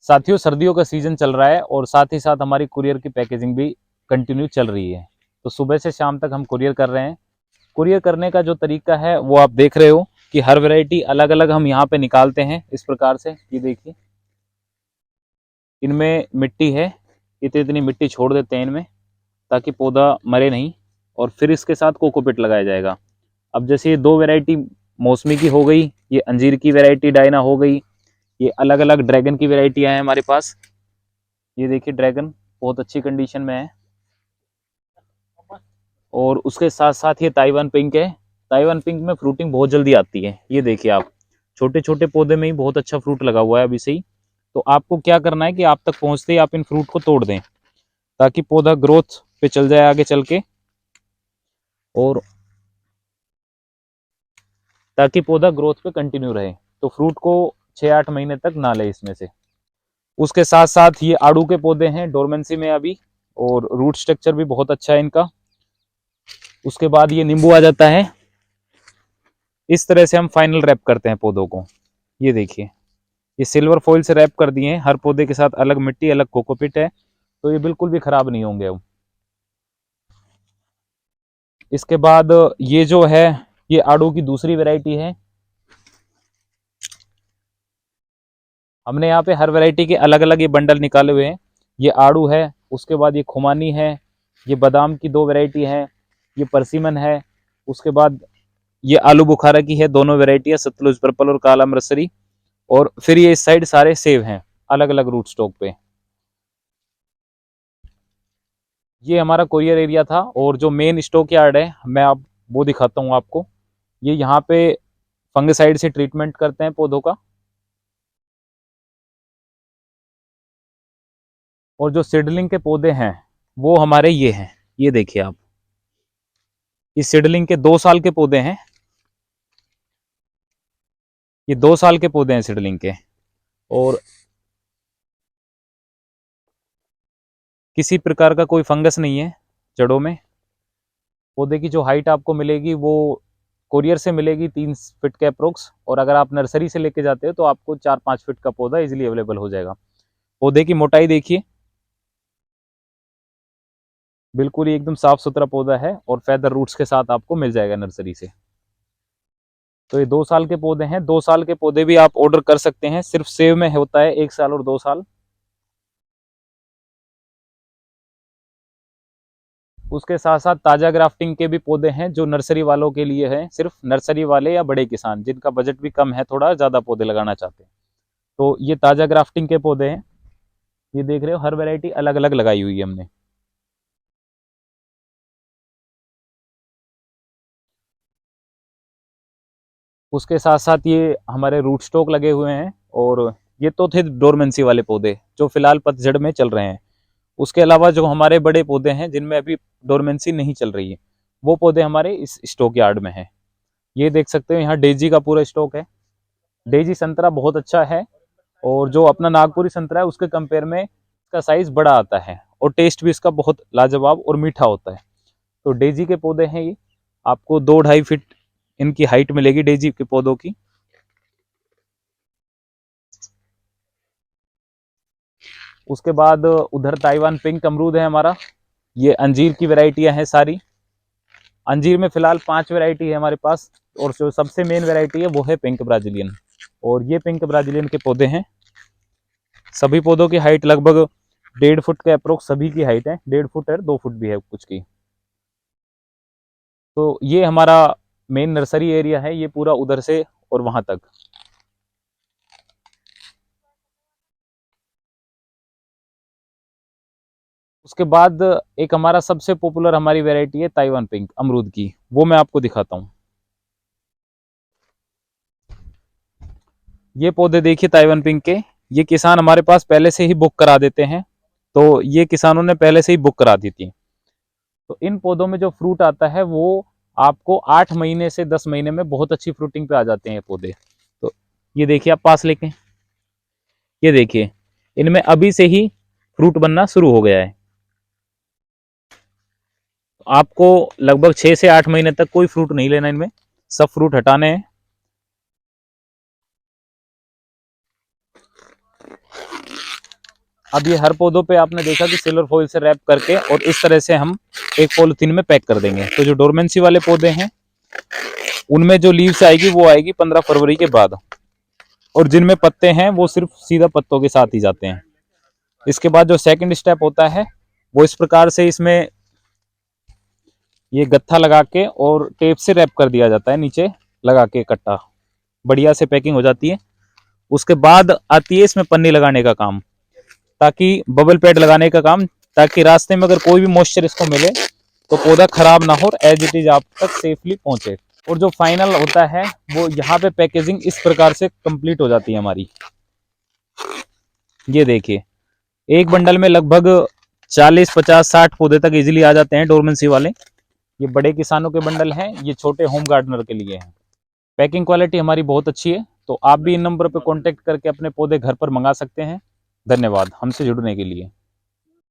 साथियों सर्दियों का सीजन चल रहा है और साथ ही साथ हमारी कुरियर की पैकेजिंग भी कंटिन्यू चल रही है। तो सुबह से शाम तक हम कुरियर कर रहे हैं। कुरियर करने का जो तरीका है वो आप देख रहे हो कि हर वैरायटी अलग अलग हम यहाँ पे निकालते हैं इस प्रकार से। ये देखिए इनमें मिट्टी है, इतनी इतनी मिट्टी छोड़ देते हैं इनमें ताकि पौधा मरे नहीं, और फिर इसके साथ कोकोपीट लगाया जाएगा। अब जैसे ये दो वैरायटी मौसमी की हो गई, ये अंजीर की वैरायटी डायना हो गई, ये अलग अलग ड्रैगन की वैरायटियां हैं हमारे पास। ये देखिए ड्रैगन बहुत अच्छी कंडीशन में है। और उसके साथ साथ ये ताइवान पिंक है। ताइवान पिंक में फ्रूटिंग बहुत जल्दी आती है। ये देखिए आप, छोटे छोटे पौधे में ही बहुत अच्छा फ्रूट लगा हुआ है अभी से ही। तो आपको क्या करना है कि आप तक पहुंचते ही आप इन फ्रूट को तोड़ दें ताकि पौधा ग्रोथ पे चल जाए आगे चल के, और ताकि पौधा ग्रोथ पे कंटिन्यू रहे। तो फ्रूट को 6-8 महीने तक ना ले इसमें से। उसके साथ साथ ये आड़ू के पौधे हैं डोरमेंसी में अभी, और रूट स्ट्रक्चर भी बहुत अच्छा है इनका। उसके बाद ये नींबू आ जाता है। इस तरह से हम फाइनल रैप करते हैं पौधों को। ये देखिए ये सिल्वर फॉइल से रैप कर दिए हैं। हर पौधे के साथ अलग मिट्टी अलग कोकोपीट है, तो ये बिल्कुल भी खराब नहीं होंगे अब। इसके बाद ये जो है ये आड़ू की दूसरी वैरायटी है। हमने यहाँ पे हर वैरायटी के अलग अलग ये बंडल निकाले हुए हैं। ये आड़ू है, उसके बाद ये खुमानी है, ये बादाम की दो वैरायटी है, ये परसिमन है, उसके बाद ये आलू बुखारा की है, दोनों वैरायटी है, सतलुज पर्पल और काला अमृतसरी। और फिर ये इस साइड सारे सेब हैं अलग अलग रूट स्टॉक पे। ये हमारा कोरियर एरिया था, और जो मेन स्टॉक यार्ड है मैं आप वो दिखाता हूँ आपको। ये यहाँ पे फंगिसाइड से ट्रीटमेंट करते हैं पौधों का। और जो सीडलिंग के पौधे हैं वो हमारे ये हैं। ये देखिए आप, इस सीडलिंग के 2 साल के पौधे हैं। ये 2 साल के पौधे हैं सीडलिंग के, और किसी प्रकार का कोई फंगस नहीं है जड़ों में। पौधे की जो हाइट आपको मिलेगी वो कोरियर से मिलेगी 3 फीट के अप्रोक्स, और अगर आप नर्सरी से लेके जाते हो तो आपको 4-5 फीट का पौधा इजीली अवेलेबल हो जाएगा। पौधे की मोटाई देखिए, बिल्कुल ही एकदम साफ सुथरा पौधा है, और फेदर रूट्स के साथ आपको मिल जाएगा नर्सरी से। तो ये 2 साल के पौधे हैं। 2 साल के पौधे भी आप ऑर्डर कर सकते हैं। सिर्फ सेव में होता है 1 साल और 2 साल। उसके साथ साथ ताजा ग्राफ्टिंग के भी पौधे हैं जो नर्सरी वालों के लिए हैं, सिर्फ नर्सरी वाले या बड़े किसान जिनका बजट भी कम है, थोड़ा ज्यादा पौधे लगाना चाहते हैं। तो ये ताजा ग्राफ्टिंग के पौधे हैं। ये देख रहे हो हर वैरायटी अलग अलग लगाई हुई है हमने। उसके साथ साथ ये हमारे रूट स्टॉक लगे हुए हैं, और ये तो थे डोरमेंसी वाले पौधे जो फिलहाल पतझड़ में चल रहे हैं। उसके अलावा जो हमारे बड़े पौधे हैं जिनमें अभी डोरमेंसी नहीं चल रही है, वो पौधे हमारे इस स्टॉक यार्ड में है। ये देख सकते हो यहाँ डेजी का पूरा स्टॉक है। डेजी संतरा बहुत अच्छा है, और जो अपना नागपुरी संतरा है उसके कंपेयर में इसका साइज बड़ा आता है, और टेस्ट भी इसका बहुत लाजवाब और मीठा होता है। तो डेजी के पौधे हैं ये। आपको 2-2.5 फीट इनकी हाइट मिलेगी डेजी के पौधों की। उसके बाद उधर ताइवान पिंक अमरूद है हमारा। ये अंजीर की वैरायटियां हैं सारी। अंजीर में फिलहाल 5 वैरायटी है हमारे पास, और जो सबसे मेन वैरायटी है वो है पिंक ब्राजीलियन। और ये पिंक ब्राजीलियन के पौधे हैं। सभी पौधों की हाइट लगभग 1.5 फुट के अप्रोक्स सभी की हाइट है। 1.5 फुट है, 2 फुट भी है कुछ की। तो ये हमारा मेन नर्सरी एरिया है, ये पूरा उधर से और वहां तक। उसके बाद एक हमारा सबसे पॉपुलर हमारी वैरायटी है ताइवान पिंक अमरूद की, वो मैं आपको दिखाता हूँ। ये पौधे देखिए ताइवान पिंक के। ये किसान हमारे पास पहले से ही बुक करा देते हैं, तो ये किसानों ने पहले से ही बुक करा दी थी। तो इन पौधों में जो फ्रूट आता है वो आपको 8 महीने से 10 महीने में बहुत अच्छी फ्रूटिंग पे आ जाते हैं ये पौधे। तो ये देखिए आप पास लेके, ये देखिए इनमें अभी से ही फ्रूट बनना शुरू हो गया है। आपको लगभग 6 से 8 महीने तक कोई फ्रूट नहीं लेना इनमें, सब फ्रूट हटाने हैं। अब ये हर पौधों पे आपने देखा कि सिल्वर फॉइल से रैप करके और इस तरह से हम एक पॉलिथीन में पैक कर देंगे। तो जो डोरमेंसी वाले पौधे हैं उनमें जो लीव्स आएगी वो आएगी 15 फरवरी के बाद, और जिनमें पत्ते हैं वो सिर्फ सीधा पत्तों के साथ ही जाते हैं। इसके बाद जो सेकंड स्टेप होता है वो इस प्रकार से इसमें ये गत्था लगा के और टेप से रैप कर दिया जाता है, नीचे लगा के इकट्ठा बढ़िया से पैकिंग हो जाती है। उसके बाद आती है इसमें पन्नी लगाने का काम, ताकि बबल पैड लगाने का काम, ताकि रास्ते में अगर कोई भी मॉइस्चर इसको मिले तो पौधा खराब ना हो और एज इट इज आप तक सेफली पहुंचे। और जो फाइनल होता है वो यहाँ पे पैकेजिंग इस प्रकार से कंप्लीट हो जाती है हमारी। ये देखिए एक बंडल में लगभग 40, 50, 60 पौधे तक इजीली आ जाते हैं डोरमेंसी वाले। ये बड़े किसानों के बंडल हैं, ये छोटे होम गार्डनर के लिए हैं। पैकिंग क्वालिटी हमारी बहुत अच्छी है, तो आप भी इन नंबर पर कॉन्टेक्ट करके अपने पौधे घर पर मंगा सकते हैं। धन्यवाद हमसे जुड़ने के लिए।